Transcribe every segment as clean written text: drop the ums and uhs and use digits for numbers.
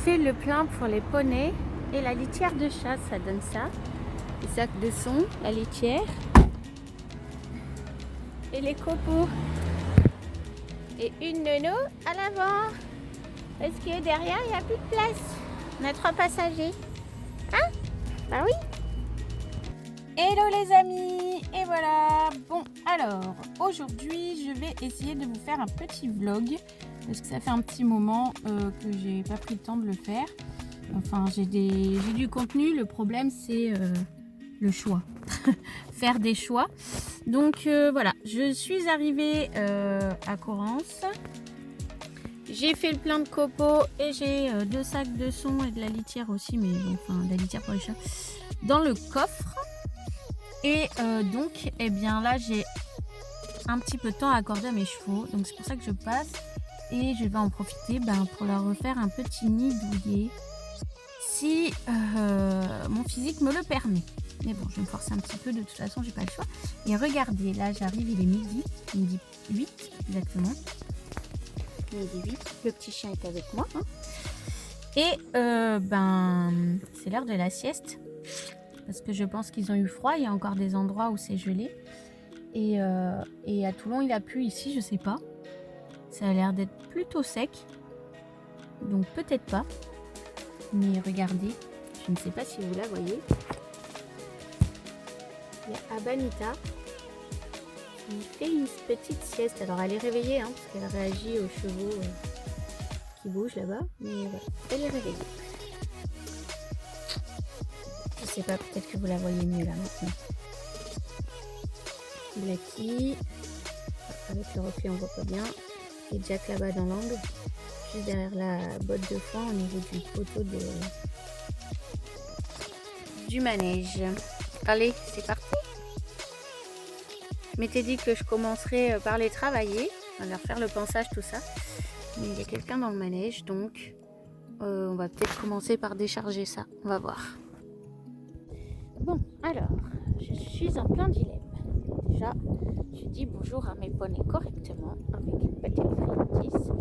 fait le plein pour les poneys et la litière de chat, ça donne ça. Les sacs de son, la litière et les copeaux. Et une nono à l'avant. Parce que derrière, il n'y a plus de place. On a 3 passagers. Hein? Bah oui. Hello les amis. Et voilà. Bon, alors, aujourd'hui, je vais essayer de vous faire un petit vlog. Parce que ça fait un petit moment que j'ai pas pris le temps de le faire. Enfin, j'ai du contenu. Le problème, c'est le choix. Faire des choix. Donc, voilà. Je suis arrivée à Corrance. J'ai fait le plein de copeaux et j'ai 2 sacs de son et de la litière aussi, mais bon, enfin de la litière pour les chats, dans le coffre. Et donc, eh bien là, j'ai un petit peu de temps à accorder à mes chevaux, donc c'est pour ça que je passe et je vais en profiter pour leur refaire un petit nid douillet, si mon physique me le permet. Mais bon, je vais me forcer un petit peu, de toute façon, j'ai pas le choix. Et regardez, là, j'arrive, il est midi 8 exactement. Midi 8, le petit chien est avec moi. Hein. Et c'est l'heure de la sieste. Parce que je pense qu'ils ont eu froid. Il y a encore des endroits où c'est gelé. Et à Toulon, il a plu. Ici, je sais pas. Ça a l'air d'être plutôt sec. Donc peut-être pas. Mais regardez. Je ne sais pas si vous la voyez. Il y a Abanita. Il fait une petite sieste. Alors elle est réveillée, hein, parce qu'elle réagit aux chevaux qui bougent là-bas. Mais voilà, elle est réveillée. Je sais pas, peut-être que vous la voyez mieux là maintenant. Blacky. Avec le reflet, on voit pas bien. Et Jack là-bas dans l'angle. Juste derrière la botte de foin au niveau du poteau du manège. Allez, c'est parti. Je m'étais dit que je commencerais par les travailler, à leur faire le pansage, tout ça. Mais il y a quelqu'un dans le manège, donc on va peut-être commencer par décharger ça. On va voir. Bon, alors, je suis en plein dilemme. Déjà, je dis bonjour à mes poneys correctement, avec une petite friandise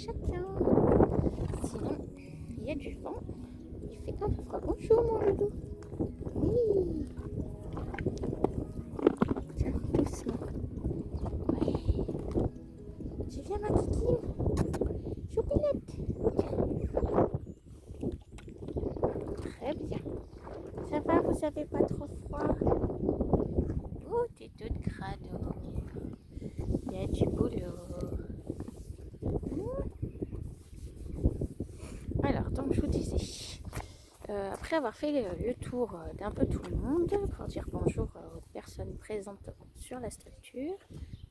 chacun. Sinon, il y a du vent. Il fait un froid. Bonjour mon loulou. Oui. Tiens, doucement. Oui. Tu viens ma kikine. Choupinette. Très bien. Ça va, vous avez pas trop froid? Oh, t'es toute crado. Il y a du boulot. Alors, donc je vous disais, après avoir fait le tour d'un peu tout le monde, pour dire bonjour aux personnes présentes sur la structure,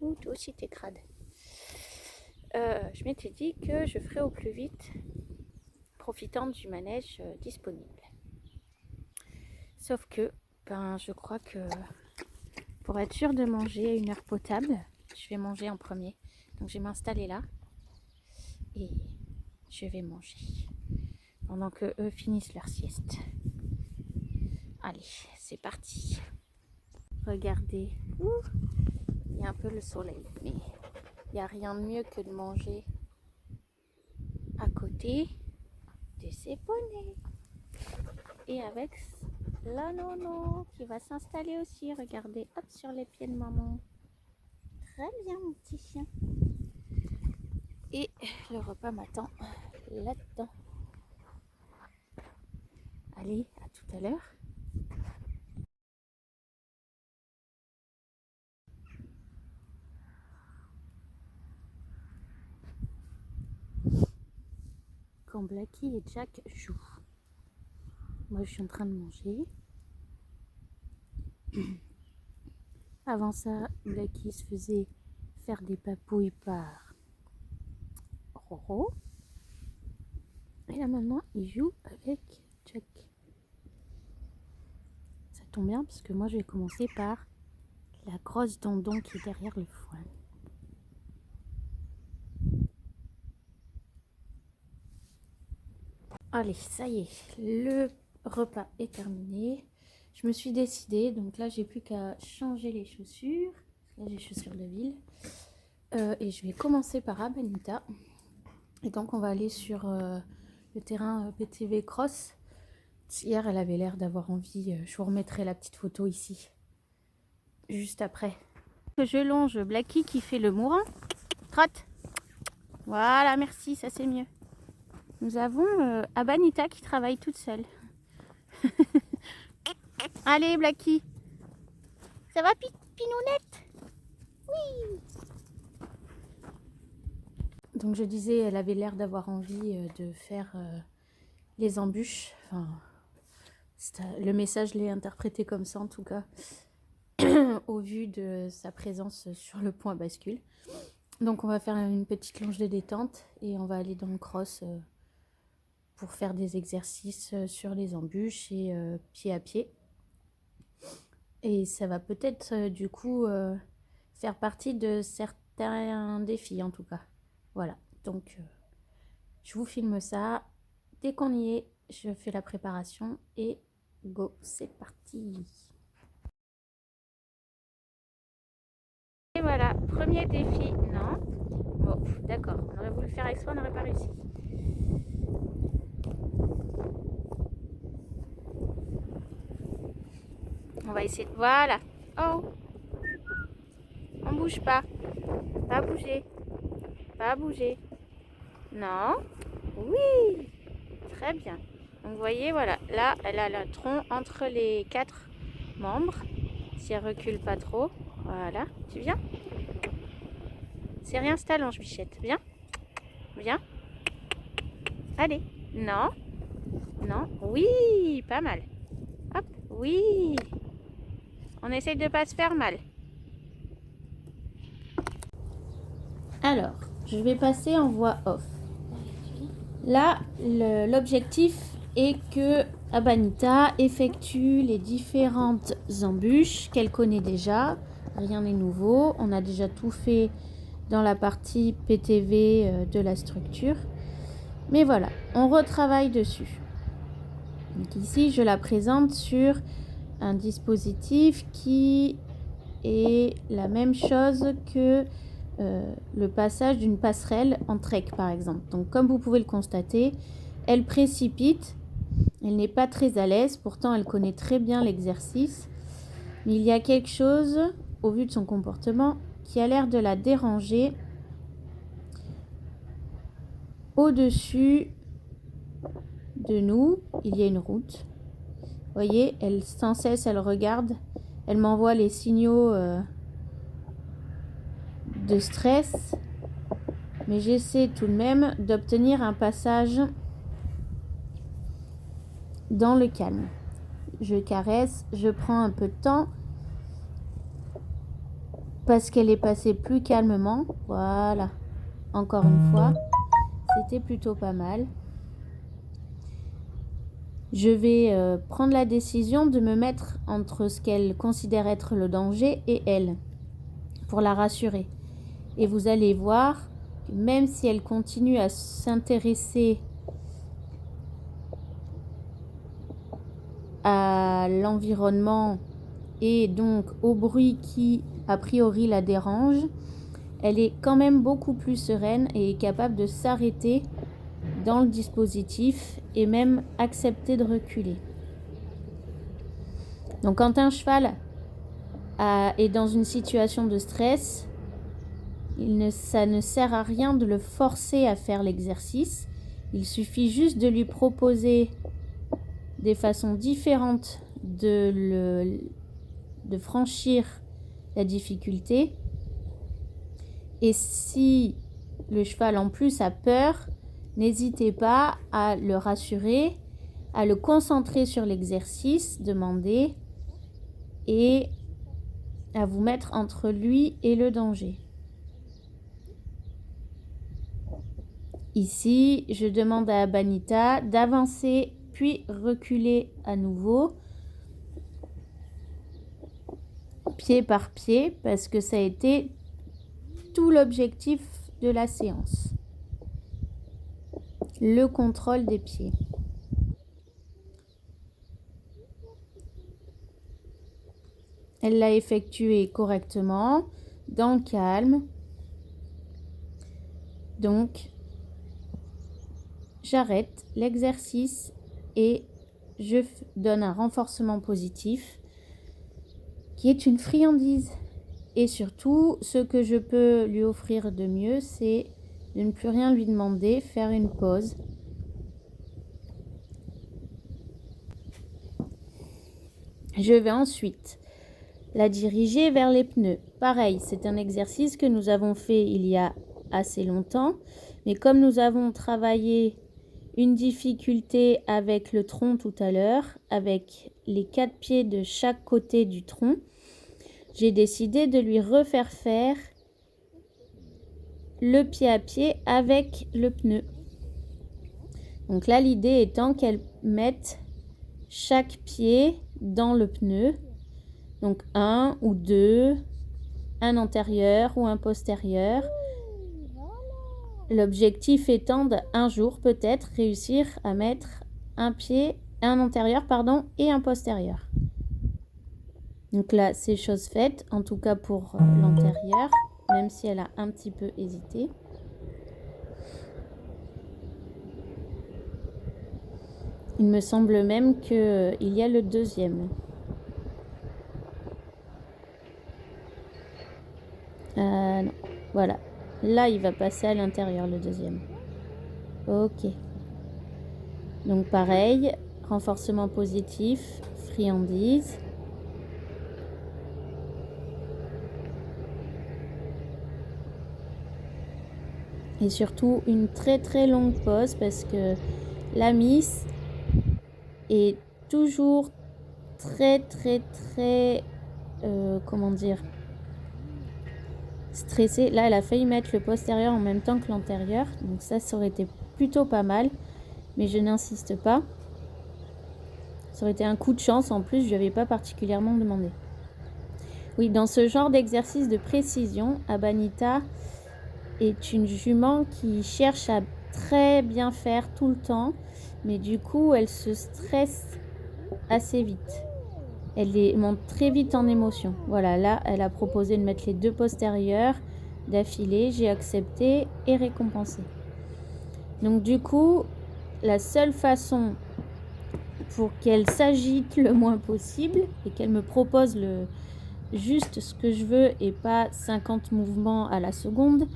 ou toi aussi t'es crade, je m'étais dit que je ferais au plus vite, profitant du manège disponible. Sauf que, je crois que pour être sûr de manger à une heure potable, je vais manger en premier. Donc je vais m'installer là et je vais manger pendant que eux finissent leur sieste. Allez, c'est parti. Regardez, il y a un peu le soleil, mais il n'y a rien de mieux que de manger à côté de ses poneys. Et avec la nono qui va s'installer aussi, regardez, hop, sur les pieds de maman. Très bien mon petit chien. Et le repas m'attend là-dedans. Allez, à tout à l'heure. Quand Blacky et Jack jouent. Moi, je suis en train de manger. Avant ça, Blacky se faisait faire des papouilles par Roro. Et là, maintenant, il joue avec Jack. Ça tombe bien parce que moi, je vais commencer par la grosse dindon qui est derrière le foin. Allez, ça y est, le repas est terminé. Je me suis décidée, donc là j'ai plus qu'à changer les chaussures. Là j'ai chaussures de ville. Et je vais commencer par Abanita. Et donc on va aller sur le terrain PTV Cross. Hier, elle avait l'air d'avoir envie. Je vous remettrai la petite photo ici, juste après. Je longe Blacky qui fait le mourant. Trotte. Voilà, merci, ça c'est mieux. Nous avons Abanita qui travaille toute seule. Allez, Blacky. Ça va, Pinounette? Oui. Donc je disais, elle avait l'air d'avoir envie de faire les embûches. Enfin, le message, je l'ai interprété comme ça en tout cas, au vu de sa présence sur le point bascule. Donc on va faire une petite longe de détente et on va aller dans le cross pour faire des exercices sur les embûches et pied à pied. Et ça va peut-être du coup faire partie de certains défis en tout cas. Voilà, donc je vous filme ça. Dès qu'on y est, je fais la préparation et go, c'est parti. Et voilà, premier défi. Non. Bon, d'accord, on aurait voulu le faire avec soi, on n'aurait pas réussi. On va essayer de... Voilà. Oh. On bouge pas. Pas bouger. Pas bouger. Non. Oui. Très bien. Donc vous voyez, voilà. Là, elle a le tronc entre les 4 membres. Si elle recule pas trop. Voilà. Tu viens? C'est rien, c'est allonge, Bichette. Viens. Viens. Allez. Non. Non. Oui. Pas mal. Hop. Oui. On essaye de pas se faire mal. Alors, je vais passer en voix off. Là, l'objectif est que Abanita effectue les différentes embûches qu'elle connaît déjà. Rien n'est nouveau. On a déjà tout fait dans la partie PTV de la structure. Mais voilà, on retravaille dessus. Donc ici, je la présente sur un dispositif qui est la même chose que le passage d'une passerelle en trek par exemple. Donc comme vous pouvez le constater, elle précipite, elle n'est pas très à l'aise, pourtant elle connaît très bien l'exercice, mais il y a quelque chose au vu de son comportement qui a l'air de la déranger. Au-dessus de nous, il y a une route. Vous voyez, elle sans cesse, elle regarde, elle m'envoie les signaux de stress, mais j'essaie tout de même d'obtenir un passage dans le calme. Je caresse, je prends un peu de temps parce qu'elle est passée plus calmement. Voilà, encore une fois, c'était plutôt pas mal. Je vais prendre la décision de me mettre entre ce qu'elle considère être le danger et elle, pour la rassurer. Et vous allez voir que même si elle continue à s'intéresser à l'environnement et donc au bruit qui a priori la dérange, elle est quand même beaucoup plus sereine et est capable de s'arrêter dans le dispositif et même accepter de reculer. Donc quand un cheval est dans une situation de stress, ça ne sert à rien de le forcer à faire l'exercice. Il suffit juste de lui proposer des façons différentes de franchir la difficulté. Et si le cheval en plus a peur, n'hésitez pas à le rassurer, à le concentrer sur l'exercice demandé et à vous mettre entre lui et le danger. Ici, je demande à Abanita d'avancer puis reculer à nouveau, pied par pied, parce que ça a été tout l'objectif de la séance. Le contrôle des pieds. Elle l'a effectué correctement, dans le calme. Donc, j'arrête l'exercice et je donne un renforcement positif qui est une friandise. Et surtout, ce que je peux lui offrir de mieux, c'est de ne plus rien lui demander, faire une pause. Je vais ensuite la diriger vers les pneus. Pareil, c'est un exercice que nous avons fait il y a assez longtemps, mais comme nous avons travaillé une difficulté avec le tronc tout à l'heure, avec les 4 pieds de chaque côté du tronc, j'ai décidé de lui refaire faire le pied à pied avec le pneu. Donc là, l'idée étant qu'elle mette chaque pied dans le pneu. Donc un ou deux, un antérieur ou un postérieur. L'objectif étant d'un jour peut-être réussir à mettre un antérieur et un postérieur. Donc là, c'est chose faite, en tout cas pour l'antérieur, même si elle a un petit peu hésité. Il me semble même qu'il y a le deuxième. Non, voilà. Là, il va passer à l'intérieur, le deuxième. Ok. Donc pareil, renforcement positif, friandise. Et surtout une très très longue pause parce que la miss est toujours très stressée. Là, elle a failli mettre le postérieur en même temps que l'antérieur. Donc ça aurait été plutôt pas mal. Mais je n'insiste pas. Ça aurait été un coup de chance. En plus, je lui avais pas particulièrement demandé. Oui, dans ce genre d'exercice de précision, Abanita est une jument qui cherche à très bien faire tout le temps. Mais du coup, elle se stresse assez vite. Elle monte très vite en émotion. Voilà, là, elle a proposé de mettre les 2 postérieurs d'affilée. J'ai accepté et récompensé. Donc du coup, la seule façon pour qu'elle s'agite le moins possible et qu'elle me propose juste ce que je veux et pas 50 mouvements à la seconde,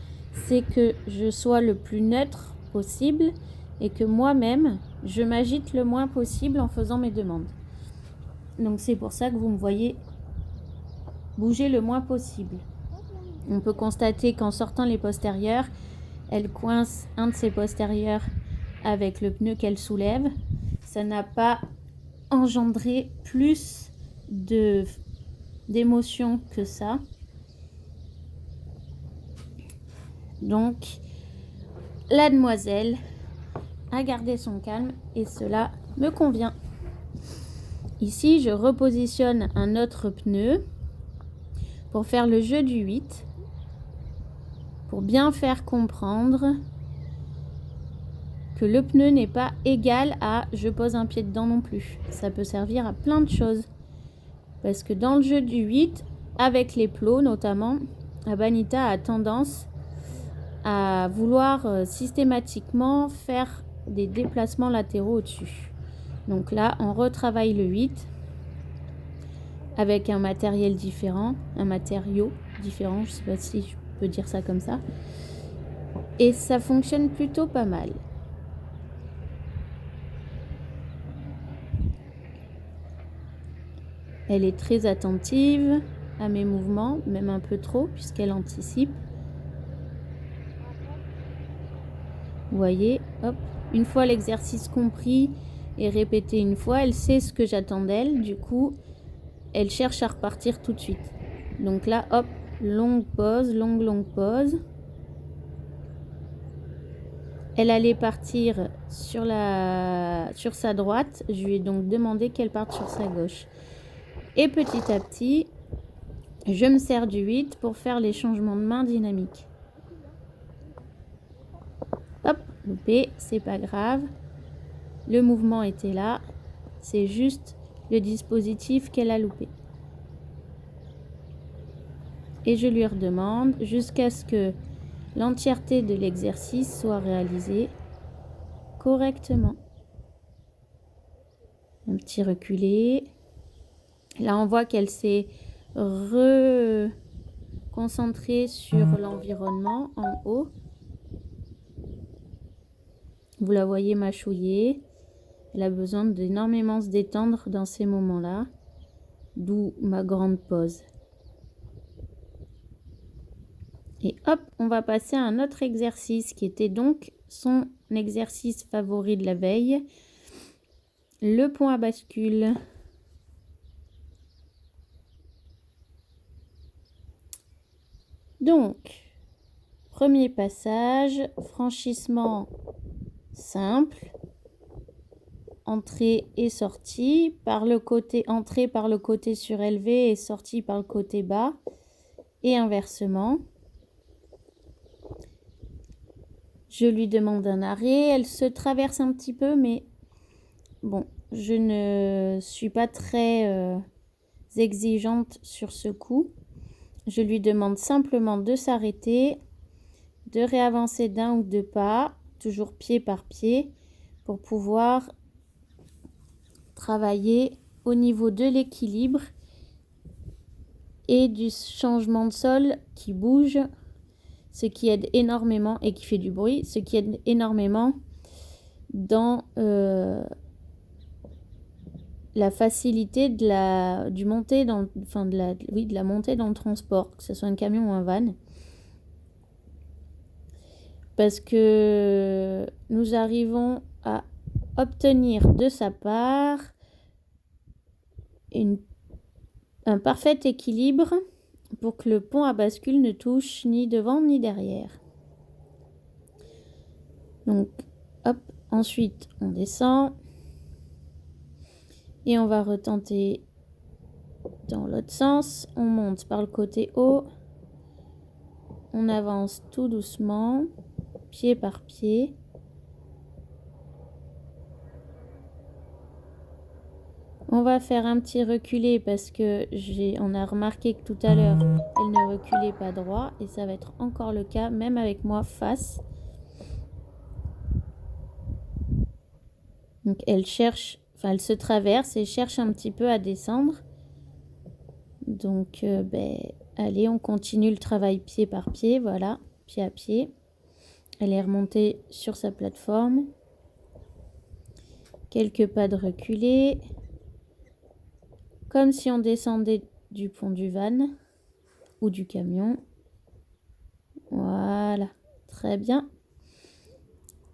c'est que je sois le plus neutre possible et que moi-même, je m'agite le moins possible en faisant mes demandes. Donc c'est pour ça que vous me voyez bouger le moins possible. On peut constater qu'en sortant les postérieurs, elle coince un de ses postérieurs avec le pneu qu'elle soulève. Ça n'a pas engendré plus d'émotion que ça. Donc la demoiselle a gardé son calme et cela me convient. Ici, je repositionne un autre pneu pour faire le jeu du 8, pour bien faire comprendre que le pneu n'est pas égal à je pose un pied dedans non plus. Ça peut servir à plein de choses. Parce que dans le jeu du 8, avec les plots notamment, Abanita a tendance à vouloir systématiquement faire des déplacements latéraux au-dessus. Donc là, on retravaille le 8 avec un matériau différent, je ne sais pas si je peux dire ça comme ça. Et ça fonctionne plutôt pas mal. Elle est très attentive à mes mouvements, même un peu trop, puisqu'elle anticipe. Vous voyez, hop, une fois l'exercice compris et répété une fois, elle sait ce que j'attends d'elle. Du coup, elle cherche à repartir tout de suite. Donc là, hop, longue pause. Elle allait partir sur sa droite. Je lui ai donc demandé qu'elle parte sur sa gauche. Et petit à petit, je me sers du 8 pour faire les changements de main dynamiques. Hop, loupé, c'est pas grave. Le mouvement était là. C'est juste le dispositif qu'elle a loupé. Et je lui redemande jusqu'à ce que l'entièreté de l'exercice soit réalisée correctement. Un petit reculé. Là, on voit qu'elle s'est reconcentrée sur l'environnement en haut. Vous la voyez mâchouiller. Elle a besoin d'énormément se détendre dans ces moments-là. D'où ma grande pause. Et hop, on va passer à un autre exercice qui était donc son exercice favori de la veille. Le pont à bascule. Donc, premier passage, franchissement simple. Entrée et sortie. Par le côté entrée par le côté surélevé et sortie par le côté bas. Et inversement. Je lui demande un arrêt. Elle se traverse un petit peu, mais bon, je ne suis pas très exigeante sur ce coup. Je lui demande simplement de s'arrêter, de réavancer d'un ou deux pas, toujours pied par pied, pour pouvoir travailler au niveau de l'équilibre et du changement de sol qui bouge, ce qui aide énormément et qui fait du bruit, ce qui aide énormément dans la facilité de la montée dans le transport, que ce soit un camion ou un van. Parce que nous arrivons à obtenir de sa part un parfait équilibre pour que le pont à bascule ne touche ni devant ni derrière. Donc, hop, ensuite on descend et on va retenter dans l'autre sens. On monte par le côté haut, on avance tout doucement, pied par pied. On va faire un petit reculé parce que on a remarqué que tout à l'heure, elle ne reculait pas droit et ça va être encore le cas, même avec moi face. Donc elle se traverse et cherche un petit peu à descendre. Donc allez, on continue le travail pied par pied, voilà, pied à pied. Elle est remontée sur sa plateforme. Quelques pas de reculé. Comme si on descendait du pont du van ou du camion. Voilà, très bien.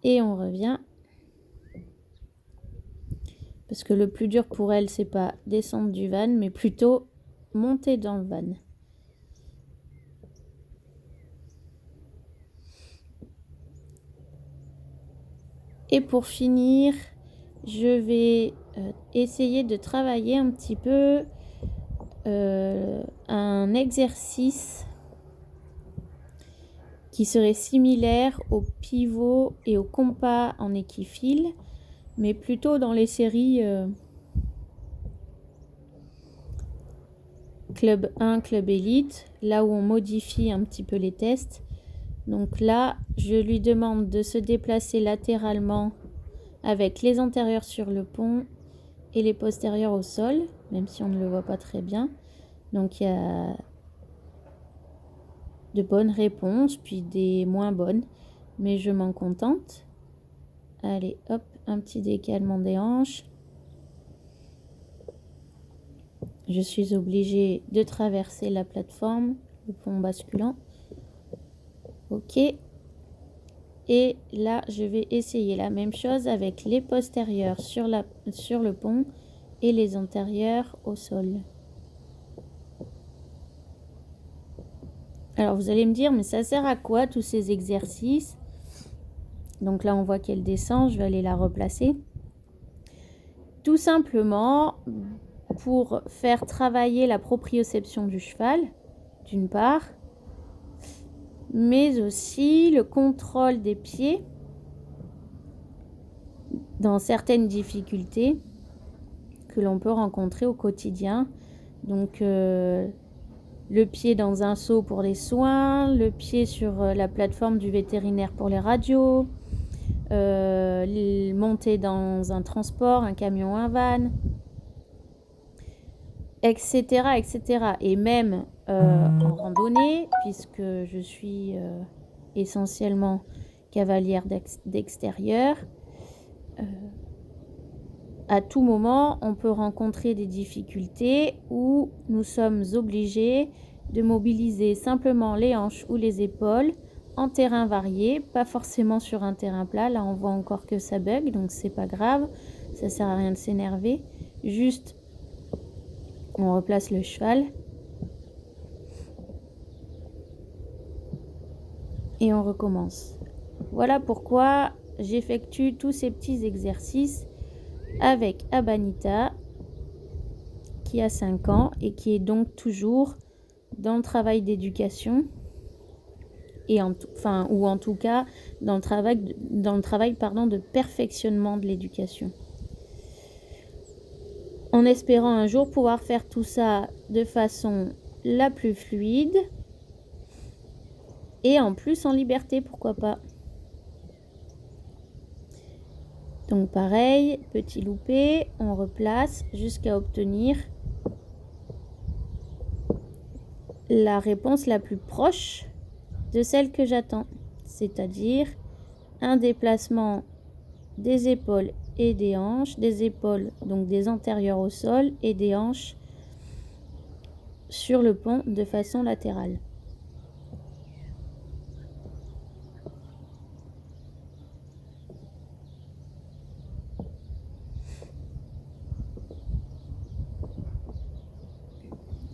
Et on revient. Parce que le plus dur pour elle, c'est pas descendre du van, mais plutôt monter dans le van. Et pour finir, je vais essayer de travailler un petit peu un exercice qui serait similaire au pivot et au compas en équifile, mais plutôt dans les séries Club 1, Club Elite, là où on modifie un petit peu les tests. Donc là, je lui demande de se déplacer latéralement avec les antérieurs sur le pont et les postérieurs au sol, même si on ne le voit pas très bien. Donc il y a de bonnes réponses, puis des moins bonnes, mais je m'en contente. Allez, hop, un petit décalement des hanches. Je suis obligée de traverser la plateforme, le pont basculant. Ok. Et là, je vais essayer la même chose avec les postérieurs sur le pont et les antérieurs au sol. Alors, vous allez me dire, mais ça sert à quoi tous ces exercices? Donc là, on voit qu'elle descend. Je vais aller la replacer. Tout simplement pour faire travailler la proprioception du cheval, d'une part, mais aussi le contrôle des pieds dans certaines difficultés que l'on peut rencontrer au quotidien. Donc le pied dans un seau pour les soins, le pied sur la plateforme du vétérinaire pour les radios, monter dans un transport, un camion, un van, etc., etc. Et même en randonnée, puisque je suis essentiellement cavalière d'extérieur, à tout moment, on peut rencontrer des difficultés où nous sommes obligés de mobiliser simplement les hanches ou les épaules en terrain varié, pas forcément sur un terrain plat. Là, on voit encore que ça bug, donc c'est pas grave, ça sert à rien de s'énerver. Juste, on replace le cheval et on recommence. Voilà pourquoi j'effectue tous ces petits exercices avec Abanita, qui a 5 ans et qui est donc toujours dans le travail d'éducation et en tout cas dans le travail de perfectionnement de l'éducation, en espérant un jour pouvoir faire tout ça de façon la plus fluide et en plus en liberté, pourquoi pas. Donc pareil, petit loupé, on replace jusqu'à obtenir la réponse la plus proche de celle que j'attends, c'est-à-dire un déplacement des épaules et des hanches, des épaules donc des antérieures au sol et des hanches sur le pont de façon latérale.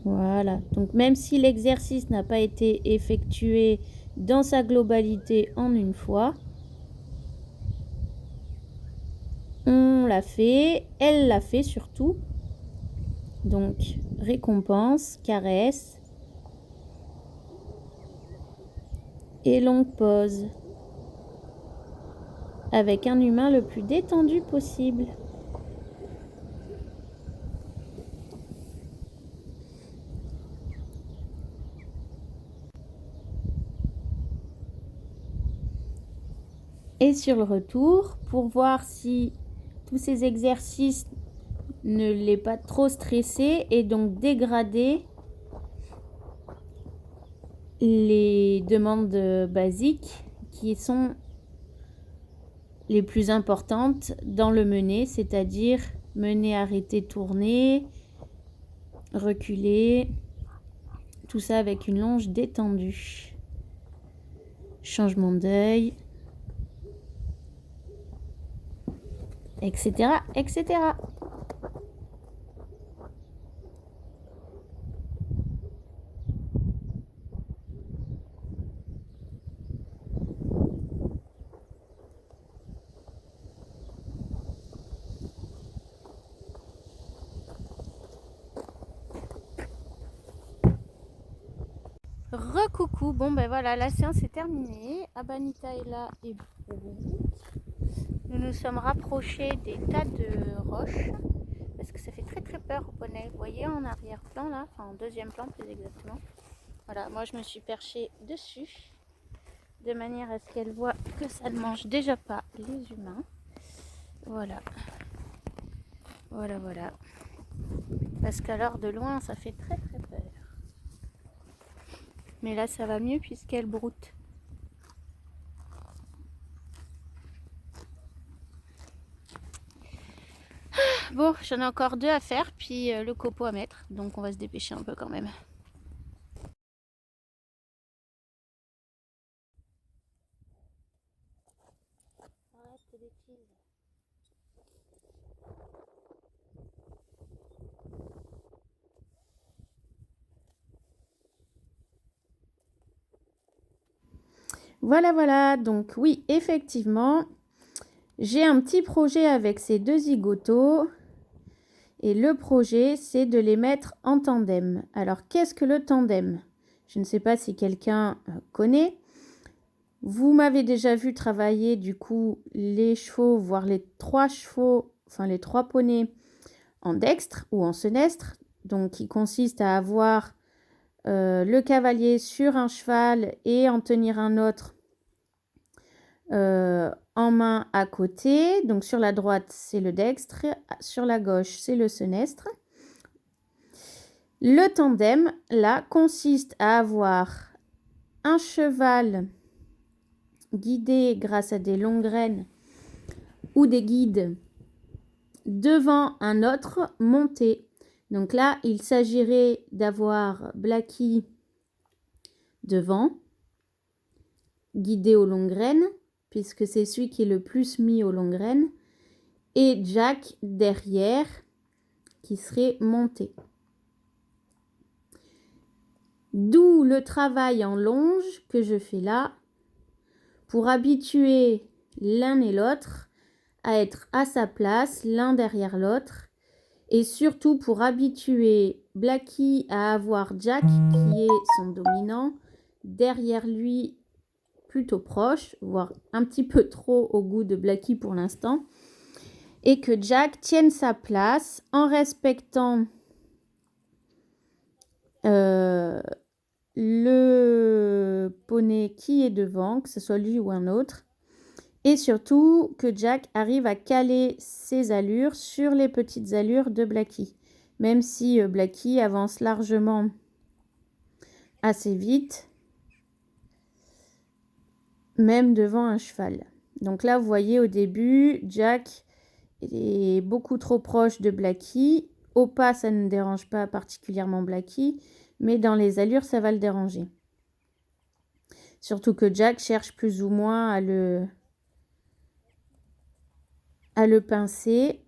Voilà, donc même si l'exercice n'a pas été effectué dans sa globalité en une fois, on l'a fait, elle l'a fait surtout. Donc récompense, caresse et longue pause avec un humain le plus détendu possible. Et sur le retour, pour voir si tous ces exercices ne l'est pas trop stressé et donc dégrader les demandes basiques qui sont les plus importantes dans le mener, c'est-à-dire mener, arrêter, tourner, reculer, tout ça avec une longe détendue. Changement d'œil, etc., etc. Recoucou, bon ben voilà, la séance est terminée. Abanita est là et nous nous sommes rapprochés des tas de roches parce que ça fait très très peur au poney. Vous voyez en arrière-plan là, enfin en deuxième plan plus exactement. Voilà, moi je me suis perchée dessus de manière à ce qu'elle voit que ça ne mange déjà pas les humains. Voilà. Voilà, voilà. Parce qu'alors de loin ça fait très très peur. Mais là ça va mieux puisqu'elle broute. Bon, j'en ai encore 2 à faire, puis le copeau à mettre. Donc on va se dépêcher un peu quand même. Arrête tes bêtises. Voilà, voilà. Donc oui, effectivement, j'ai un petit projet avec ces 2 zigotos. Et le projet, c'est de les mettre en tandem. Alors, qu'est-ce que le tandem? Je ne sais pas si quelqu'un connaît. Vous m'avez déjà vu travailler du coup les chevaux, voire les 3 chevaux, enfin les 3 poneys en dextre ou en senestre. Donc, qui consiste à avoir le cavalier sur un cheval et en tenir un autre en main à côté. Donc sur la droite, c'est le dextre. Sur la gauche, c'est le senestre. Le tandem, là, consiste à avoir un cheval guidé grâce à des longues graines ou des guides devant un autre monté. Donc là, il s'agirait d'avoir Blacky devant, guidé aux longues graines, puisque c'est celui qui est le plus mis aux longues graines, et Jack derrière, qui serait monté. D'où le travail en longe que je fais là, pour habituer l'un et l'autre à être à sa place, l'un derrière l'autre, et surtout pour habituer Blacky à avoir Jack, qui est son dominant, derrière lui plutôt proche, voire un petit peu trop au goût de Blacky pour l'instant, et que Jack tienne sa place en respectant le poney qui est devant, que ce soit lui ou un autre, et surtout que Jack arrive à caler ses allures sur les petites allures de Blacky, même si Blacky avance largement assez vite, même devant un cheval. Donc là, vous voyez au début, Jack est beaucoup trop proche de Blacky. Au pas, ça ne dérange pas particulièrement Blacky, mais dans les allures, ça va le déranger. Surtout que Jack cherche plus ou moins à le pincer.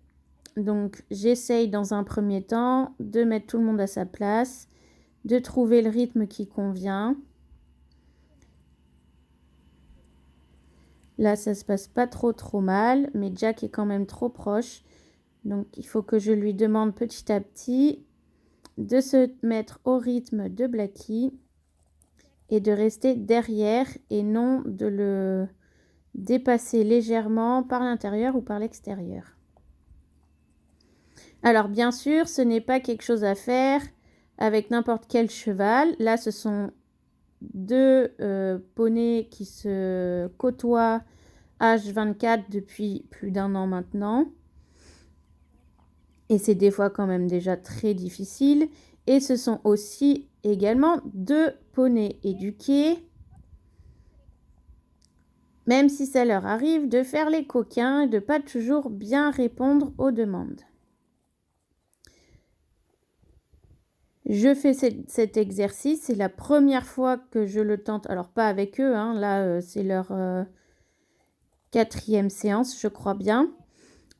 Donc j'essaye dans un premier temps de mettre tout le monde à sa place, de trouver le rythme qui convient. Là, ça se passe pas trop mal, mais Jack est quand même trop proche. Donc il faut que je lui demande petit à petit de se mettre au rythme de Blacky et de rester derrière et non de le dépasser légèrement par l'intérieur ou par l'extérieur. Alors bien sûr, ce n'est pas quelque chose à faire avec n'importe quel cheval. Là, ce sont deux poneys qui se côtoient H24 depuis plus d'1 an maintenant. Et c'est des fois quand même déjà très difficile. Et ce sont aussi également deux poneys éduqués, même si ça leur arrive de faire les coquins et de pas toujours bien répondre aux demandes. Je fais cet exercice, c'est la première fois que je le tente, alors pas avec eux, hein, là c'est leur 4e séance, je crois bien.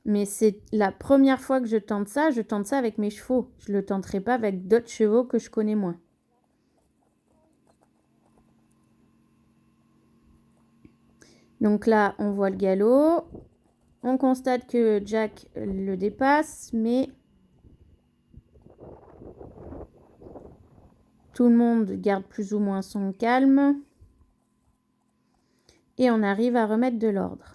Mais c'est la première fois que je tente ça avec mes chevaux. Je ne le tenterai pas avec d'autres chevaux que je connais moins. Donc là, on voit le galop. On constate que Jack le dépasse, mais tout le monde garde plus ou moins son calme. Et on arrive à remettre de l'ordre.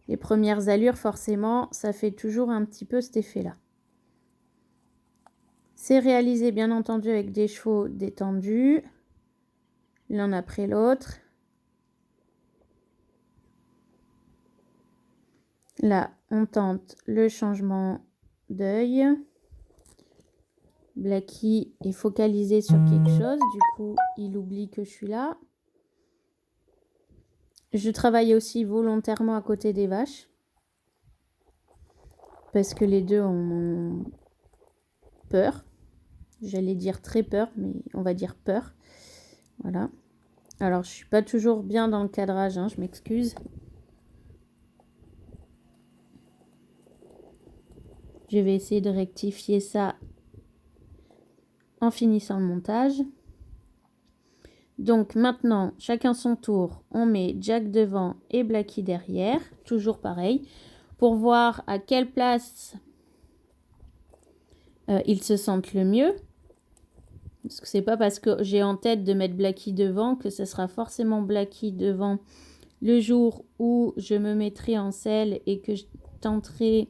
Les premières allures, forcément, ça fait toujours un petit peu cet effet-là. C'est réalisé, bien entendu, avec des chevaux détendus, l'un après l'autre. Là, on tente le changement d'œil. Blacky est focalisé sur quelque chose, du coup, il oublie que je suis là. Je travaille aussi volontairement à côté des vaches, parce que les deux ont peur. J'allais dire très peur, mais on va dire peur. Voilà. Alors, je suis pas toujours bien dans le cadrage, hein, je m'excuse. Je vais essayer de rectifier ça en finissant le montage. Donc maintenant, chacun son tour, on met Jack devant et Blacky derrière, toujours pareil, pour voir à quelle place ils se sentent le mieux. Parce que c'est pas parce que j'ai en tête de mettre Blacky devant que ce sera forcément Blacky devant le jour où je me mettrai en selle et que je tenterai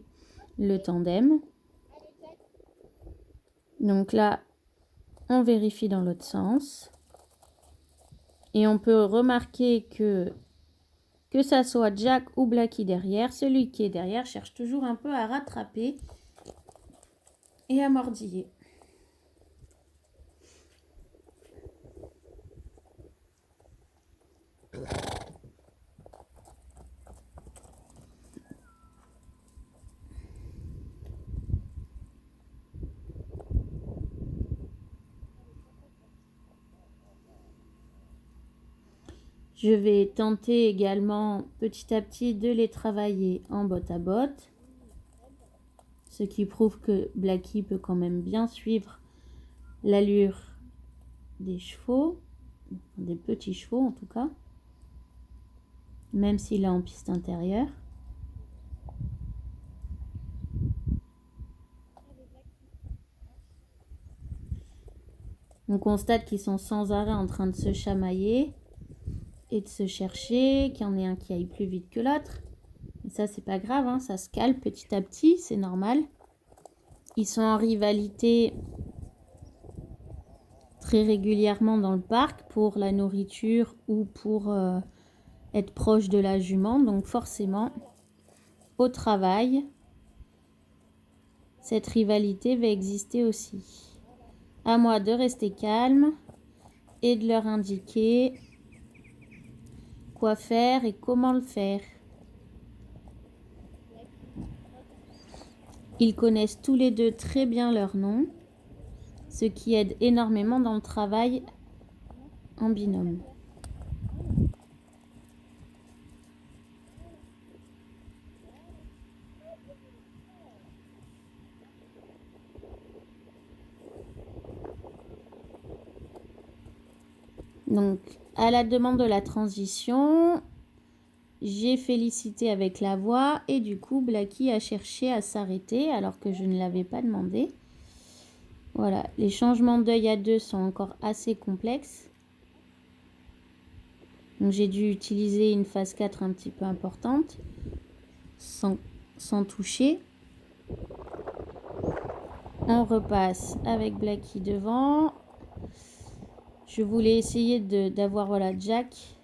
le tandem. Donc là, on vérifie dans l'autre sens. Et on peut remarquer que Que ça soit Jack ou Blackie derrière, celui qui est derrière cherche toujours un peu à rattraper et à mordiller. Je vais tenter également petit à petit de les travailler en botte à botte, ce qui prouve que Blackie peut quand même bien suivre l'allure des chevaux, des petits chevaux en tout cas, même s'il est en piste intérieure. On constate qu'ils sont sans arrêt en train de se chamailler et de se chercher, qu'il y en ait un qui aille plus vite que l'autre. Et ça, c'est pas grave, hein, ça se calme petit à petit, c'est normal. Ils sont en rivalité très régulièrement dans le parc pour la nourriture ou pour être proche de la jument. Donc forcément, au travail, cette rivalité va exister aussi. À moi de rester calme et de leur indiquer quoi faire et comment le faire. Ils connaissent tous les deux très bien leur nom, ce qui aide énormément dans le travail en binôme. Donc, à la demande de la transition, j'ai félicité avec la voix et du coup, Blackie a cherché à s'arrêter alors que je ne l'avais pas demandé. Voilà, les changements d'œil à deux sont encore assez complexes. Donc, j'ai dû utiliser une phase 4 un petit peu importante, sans toucher. On repasse avec Blackie devant. Je voulais essayer d'avoir voilà, Jack.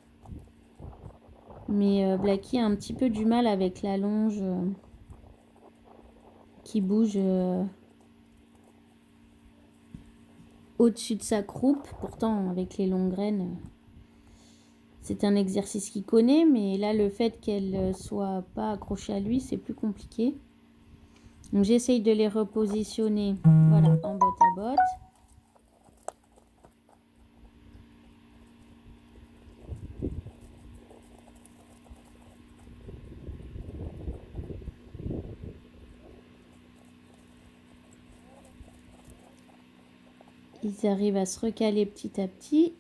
Mais Blackie a un petit peu du mal avec la longe qui bouge au-dessus de sa croupe. Pourtant, avec les longues graines, c'est un exercice qu'il connaît. Mais là, le fait qu'elle soit pas accrochée à lui, c'est plus compliqué. Donc, j'essaye de les repositionner voilà, en botte à botte. Ils arrivent à se recaler petit à petit.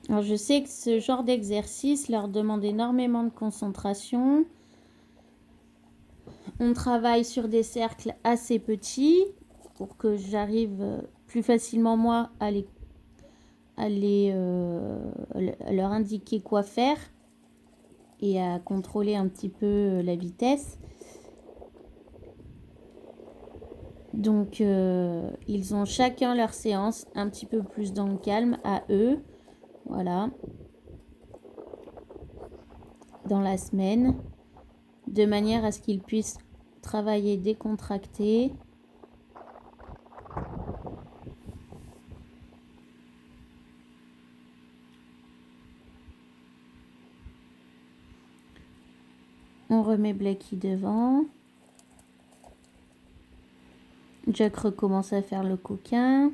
Alors, je sais que ce genre d'exercice leur demande énormément de concentration. On travaille sur des cercles assez petits pour que j'arrive plus facilement moi à leur indiquer quoi faire et à contrôler un petit peu la vitesse. Donc ils ont chacun leur séance un petit peu plus dans le calme à eux. Voilà. Dans la semaine. De manière à ce qu'ils puissent travailler décontracté. On remet Blackie devant. Jack recommence à faire le coquin.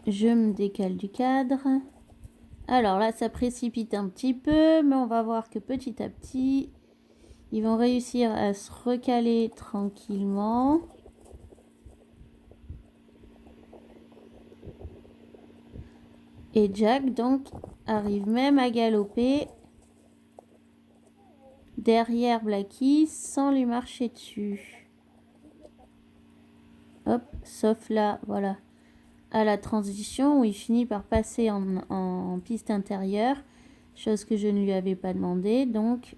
Je me décale du cadre. Alors là, ça précipite un petit peu, mais on va voir que petit à petit, ils vont réussir à se recaler tranquillement. Et Jack, donc, arrive même à galoper derrière Blackie sans lui marcher dessus. Hop, sauf là, voilà. à la transition où il finit par passer en piste intérieure, chose que je ne lui avais pas demandé, donc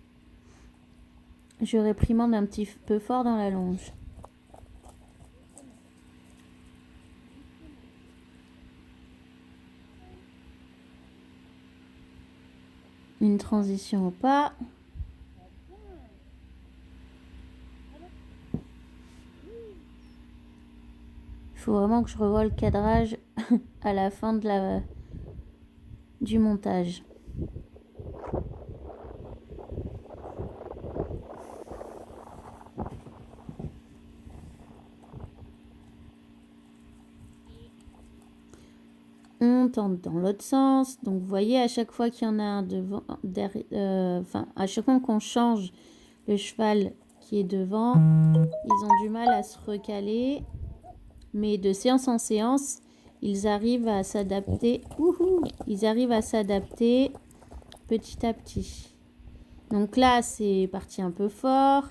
je réprimande un petit peu fort dans la longe. Une transition au pas. Il faut vraiment que je revoie le cadrage à la fin du montage. On tente dans l'autre sens. Donc vous voyez, à chaque fois qu'il y en a un devant, à chaque fois qu'on change le cheval qui est devant, ils ont du mal à se recaler. Mais de séance en séance, ils arrivent à s'adapter. Ils arrivent à s'adapter petit à petit. Donc là, c'est parti un peu fort.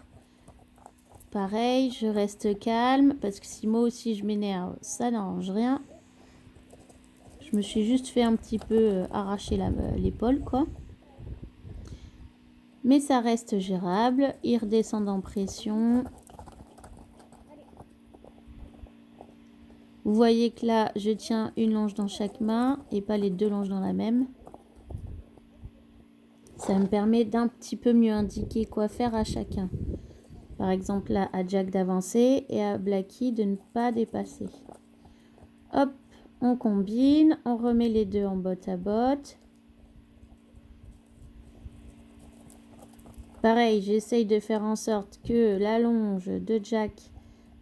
Pareil, je reste calme parce que si moi aussi je m'énerve, ça n'arrange rien. Je me suis juste fait un petit peu arracher l'épaule, quoi. Mais ça reste gérable. Il redescend en pression. Vous voyez que là, je tiens une longe dans chaque main et pas les deux longes dans la même. Ça me permet d'un petit peu mieux indiquer quoi faire à chacun. Par exemple, là, à Jack d'avancer et à Blacky de ne pas dépasser. Hop, on combine, on remet les deux en botte à botte. Pareil, j'essaye de faire en sorte que la longe de Jack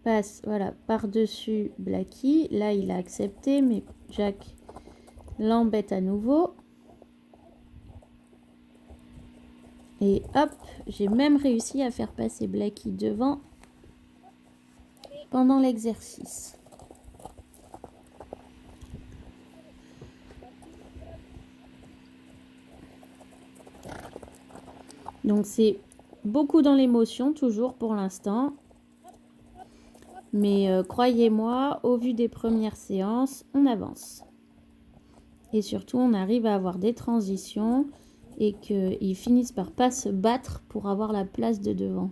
passe par-dessus Blacky. Là, il a accepté, mais Jack l'embête à nouveau. Et hop, j'ai même réussi à faire passer Blacky devant pendant l'exercice. Donc c'est beaucoup dans l'émotion toujours pour l'instant. Mais croyez-moi, au vu des premières séances, on avance. Et surtout, on arrive à avoir des transitions et qu'ils finissent par pas se battre pour avoir la place de devant.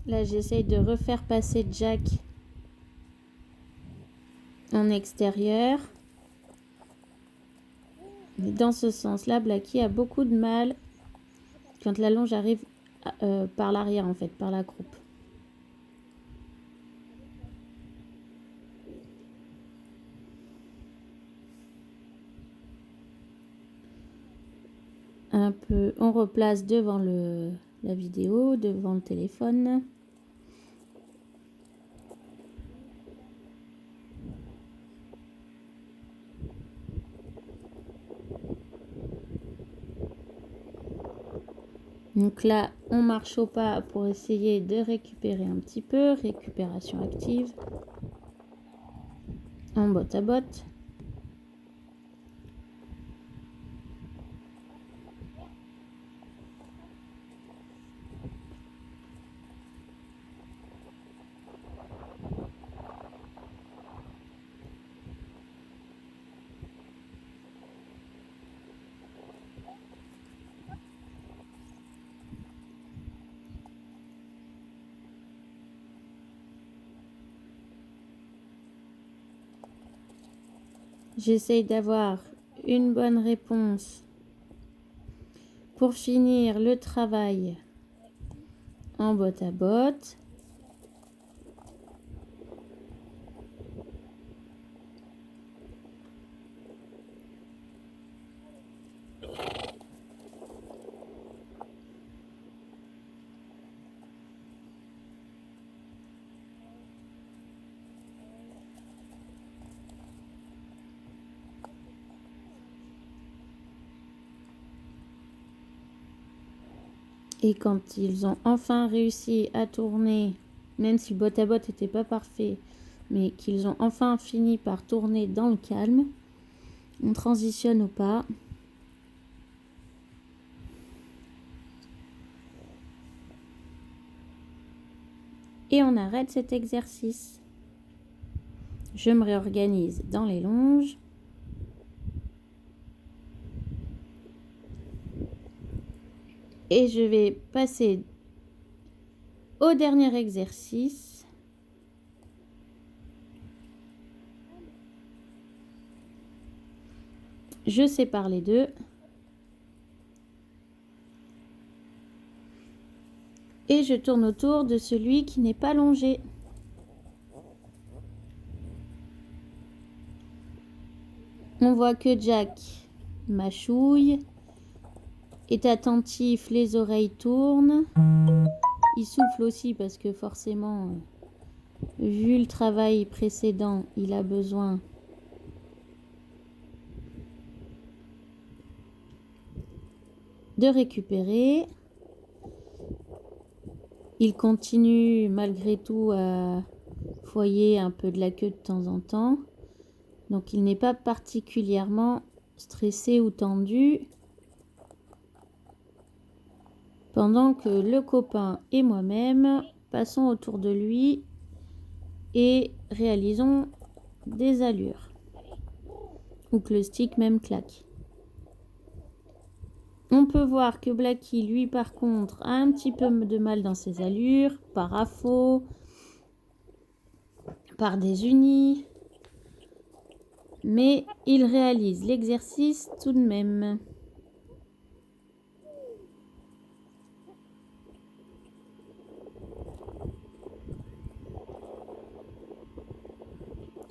Là, j'essaye de refaire passer Jack en extérieur. Mais dans ce sens-là, Blacky a beaucoup de mal quand la longe arrive par l'arrière, en fait, par la croupe. Un peu, on replace devant la vidéo, devant le téléphone. Donc là, on marche au pas pour essayer de récupérer un petit peu. Récupération active. En botte à botte. J'essaye d'avoir une bonne réponse pour finir le travail en botte à botte. Et quand ils ont enfin réussi à tourner, même si botte à botte n'était pas parfait, mais qu'ils ont enfin fini par tourner dans le calme, on transitionne au pas. Et on arrête cet exercice. Je me réorganise dans les longes. Et je vais passer au dernier exercice. Je sépare les deux. Et je tourne autour de celui qui n'est pas longé. On voit que Jack mâchouille, est attentif, les oreilles tournent. Il souffle aussi parce que forcément, vu le travail précédent, il a besoin de récupérer. Il continue malgré tout à foyer un peu de la queue de temps en temps. Donc il n'est pas particulièrement stressé ou tendu. Pendant que le copain et moi-même passons autour de lui et réalisons des allures. Ou que le stick même claque. On peut voir que Blacky, lui, par contre, a un petit peu de mal dans ses allures, par affaux, par désunis. Mais il réalise l'exercice tout de même.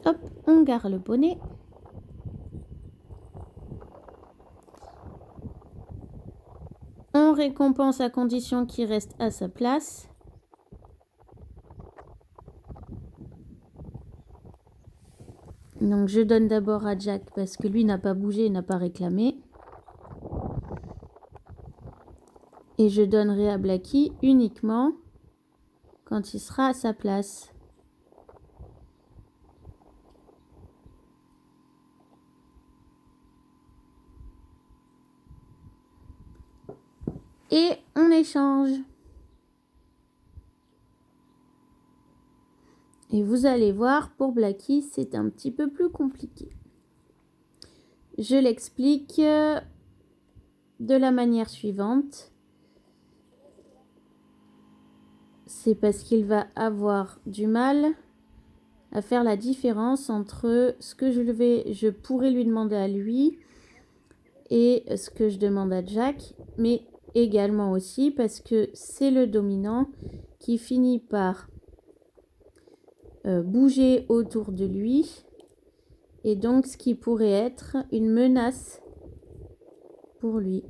Hop, on gare le bonnet. On récompense à condition qu'il reste à sa place. Donc je donne d'abord à Jack parce que lui n'a pas bougé, n'a pas réclamé. Et je donnerai à Blacky uniquement quand il sera à sa place. Et on échange. Et vous allez voir, pour Blacky, c'est un petit peu plus compliqué. Je l'explique de la manière suivante. C'est parce qu'il va avoir du mal à faire la différence entre ce que je pourrais lui demander à lui et ce que je demande à Jack, mais également aussi parce que c'est le dominant qui finit par bouger autour de lui et donc ce qui pourrait être une menace pour lui.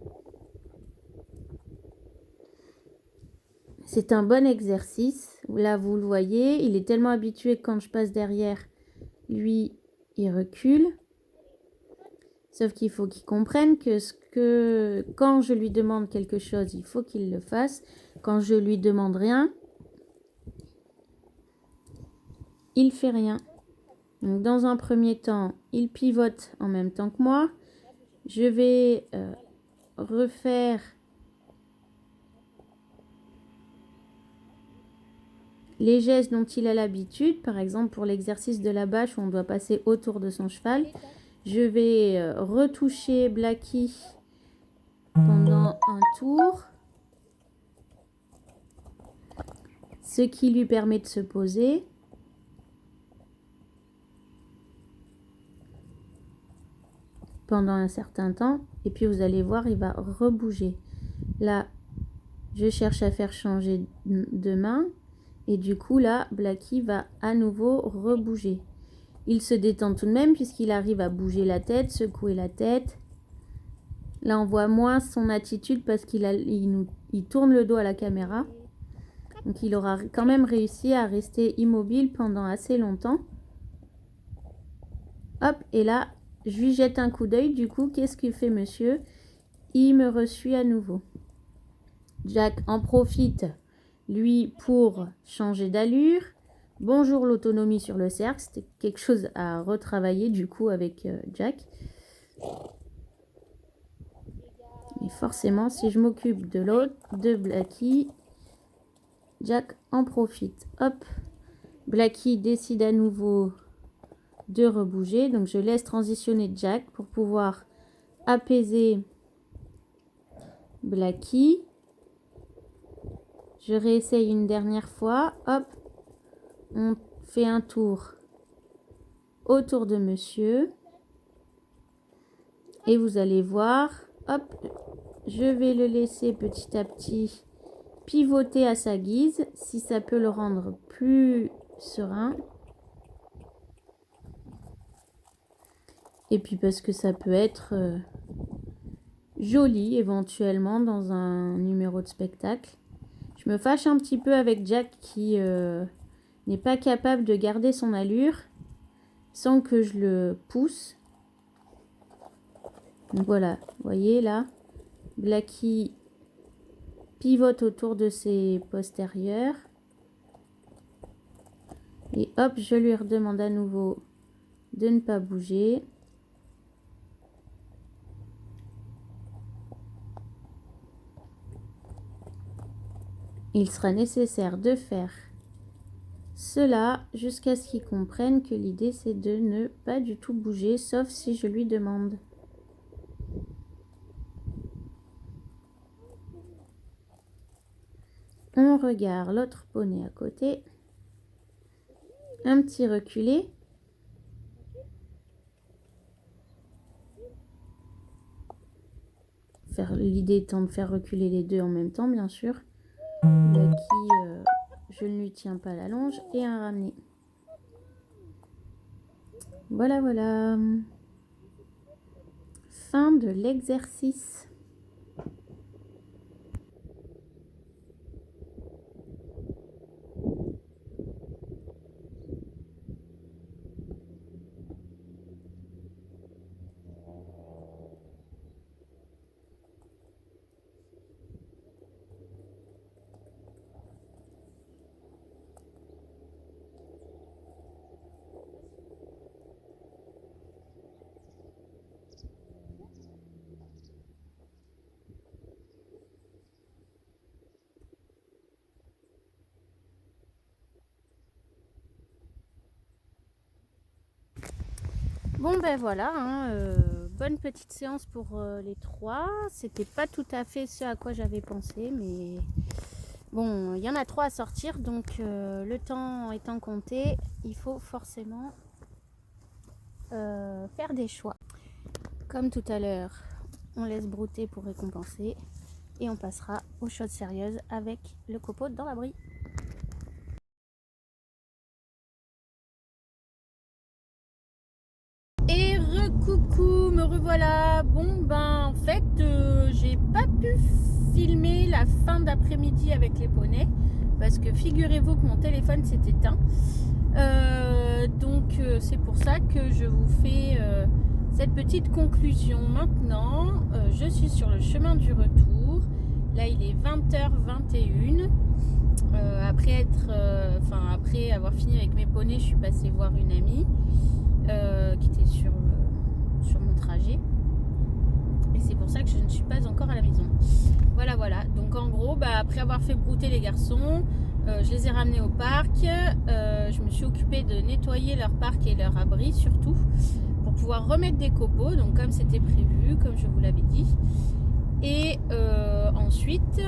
C'est un bon exercice. Là, vous le voyez, il est tellement habitué que quand je passe derrière, lui, il recule. Sauf qu'il faut qu'il comprenne que quand je lui demande quelque chose, il faut qu'il le fasse. Quand je lui demande rien, il fait rien. Donc, dans un premier temps, il pivote en même temps que moi. Je vais refaire les gestes dont il a l'habitude. Par exemple, pour l'exercice de la bâche où on doit passer autour de son cheval. Je vais retoucher Blacky pendant un tour. Ce qui lui permet de se poser. Pendant un certain temps. Et puis vous allez voir, il va rebouger. Là, je cherche à faire changer de main. Et du coup, là, Blacky va à nouveau rebouger. Il se détend tout de même puisqu'il arrive à bouger la tête, secouer la tête. Là, on voit moins son attitude parce qu'il tourne le dos à la caméra. Donc, il aura quand même réussi à rester immobile pendant assez longtemps. Hop, et là, je lui jette un coup d'œil. Du coup, qu'est-ce qu'il fait, monsieur? Il me resuit à nouveau. Jack en profite, lui, pour changer d'allure. Bonjour l'autonomie sur le cercle, c'était quelque chose à retravailler du coup avec Jack. Et forcément, si je m'occupe de l'autre, de Blackie, Jack en profite. Hop, Blackie décide à nouveau de rebouger. Donc je laisse transitionner Jack pour pouvoir apaiser Blackie. Je réessaye une dernière fois. Hop, on fait un tour autour de monsieur. Et vous allez voir, hop, je vais le laisser petit à petit pivoter à sa guise, si ça peut le rendre plus serein. Et puis parce que ça peut être joli éventuellement dans un numéro de spectacle. Je me fâche un petit peu avec Jack qui n'est pas capable de garder son allure sans que je le pousse. Donc voilà, vous voyez là, Blackie pivote autour de ses postérieurs. Et hop, je lui redemande à nouveau de ne pas bouger. Il sera nécessaire de faire cela jusqu'à ce qu'il comprenne que l'idée c'est de ne pas du tout bouger, sauf si je lui demande. On regarde l'autre poney à côté. Un petit reculé. L'idée étant de faire reculer les deux en même temps, bien sûr. Blackie, je ne lui tiens pas la longe. Et un ramené. Voilà, voilà. Fin de l'exercice. Bon ben voilà, hein, bonne petite séance pour les trois. C'était pas tout à fait ce à quoi j'avais pensé, mais bon, il y en a 3 à sortir, donc le temps étant compté, il faut forcément faire des choix. Comme tout à l'heure, on laisse brouter pour récompenser et on passera aux choses sérieuses avec le copeau dans l'abri. Et recoucou, me revoilà. Bon ben en fait j'ai pas pu filmer la fin d'après-midi avec les poneys parce que figurez-vous que mon téléphone s'est éteint. Donc c'est pour ça que je vous fais cette petite conclusion maintenant. Je suis sur le chemin du retour. Là il est 20h21. Après avoir fini avec mes poneys, je suis passée voir une amie qui était sur mon trajet. Et c'est pour ça que je ne suis pas encore à la maison. Voilà. Donc en gros, après avoir fait brouter les garçons, je les ai ramenés au parc. Je me suis occupée de nettoyer leur parc et leur abri surtout, pour pouvoir remettre des copeaux, donc comme c'était prévu, comme je vous l'avais dit. Et ensuite,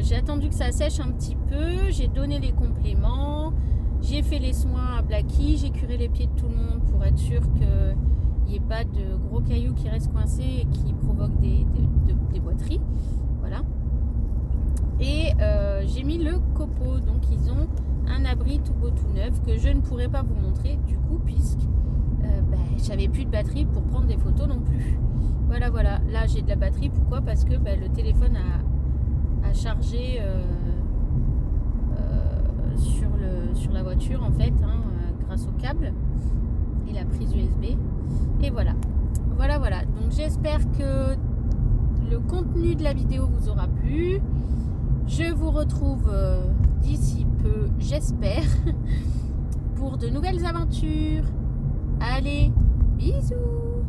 j'ai attendu que ça sèche un petit peu. J'ai donné les compléments. J'ai fait les soins à Blackie. J'ai curé les pieds de tout le monde pour être sûr qu'il n'y ait pas de gros cailloux qui restent coincés et qui provoquent des boiteries. Voilà. Et j'ai mis le copeau. Donc ils ont un abri tout beau tout neuf que je ne pourrais pas vous montrer du coup puisque j'avais plus de batterie pour prendre des photos non plus. Voilà. Là j'ai de la batterie. Pourquoi? Parce que le téléphone a chargé sur la voiture en fait, grâce au câble et la prise USB. Et voilà. Donc j'espère que le contenu de la vidéo vous aura plu. Je vous retrouve d'ici peu, j'espère, pour de nouvelles aventures. Allez, bisous!